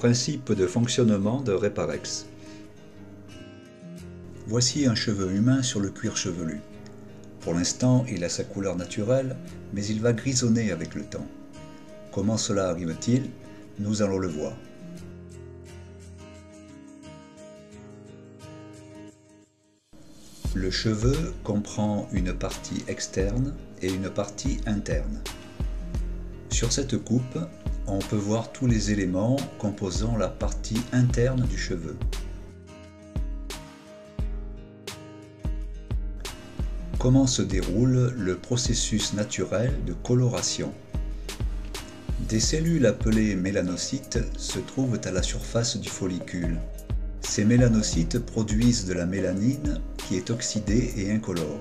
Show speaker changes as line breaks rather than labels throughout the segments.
Principe de fonctionnement de Reparex. Voici un cheveu humain sur le cuir chevelu. Pour l'instant, il a sa couleur naturelle, mais il va grisonner avec le temps. Comment cela arrive-t-il? Nous allons le voir. Le cheveu comprend une partie externe et une partie interne. Sur cette coupe, on peut voir tous les éléments composant la partie interne du cheveu. Comment se déroule le processus naturel de coloration? Des cellules appelées mélanocytes se trouvent à la surface du follicule. Ces mélanocytes produisent de la mélanine qui est oxydée et incolore.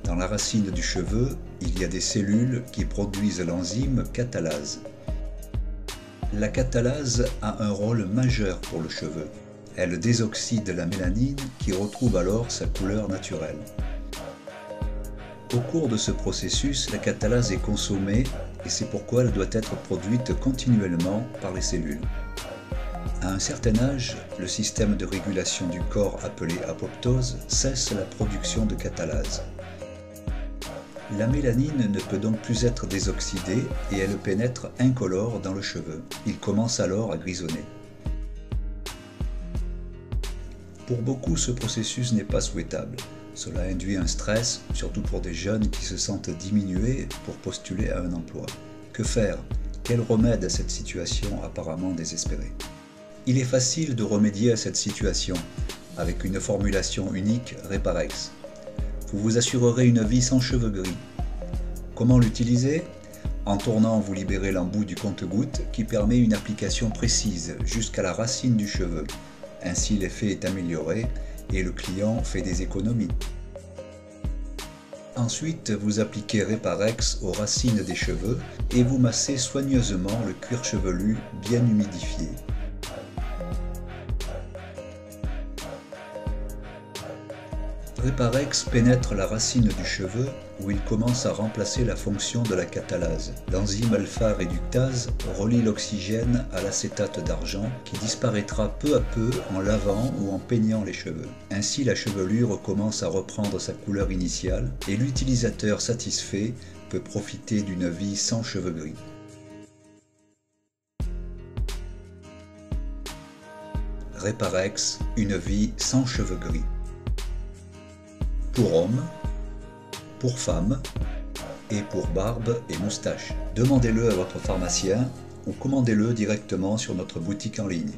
Dans la racine du cheveu, il y a des cellules qui produisent l'enzyme catalase. La catalase a un rôle majeur pour le cheveu. Elle désoxyde la mélanine qui retrouve alors sa couleur naturelle. Au cours de ce processus, la catalase est consommée et c'est pourquoi elle doit être produite continuellement par les cellules. À un certain âge, le système de régulation du corps appelé apoptose cesse la production de catalase. La mélanine ne peut donc plus être désoxydée et elle pénètre incolore dans le cheveu. Il commence alors à grisonner. Pour beaucoup, ce processus n'est pas souhaitable. Cela induit un stress, surtout pour des jeunes qui se sentent diminués pour postuler à un emploi. Que faire? Quel remède à cette situation apparemment désespérée? Il est facile de remédier à cette situation avec une formulation unique Reparex. Vous vous assurerez une vie sans cheveux gris. Comment l'utiliser? En tournant, vous libérez l'embout du compte-gouttes qui permet une application précise jusqu'à la racine du cheveu. Ainsi, l'effet est amélioré et le client fait des économies. Ensuite, vous appliquez Reparex aux racines des cheveux et vous massez soigneusement le cuir chevelu bien humidifié. Reparex pénètre la racine du cheveu où il commence à remplacer la fonction de la catalase. L'enzyme alpha-réductase relie l'oxygène à l'acétate d'argent qui disparaîtra peu à peu en lavant ou en peignant les cheveux. Ainsi, la chevelure commence à reprendre sa couleur initiale et l'utilisateur satisfait peut profiter d'une vie sans cheveux gris. Reparex, une vie sans cheveux gris. Pour hommes, pour femmes et pour barbe et moustache. Demandez-le à votre pharmacien ou commandez-le directement sur notre boutique en ligne.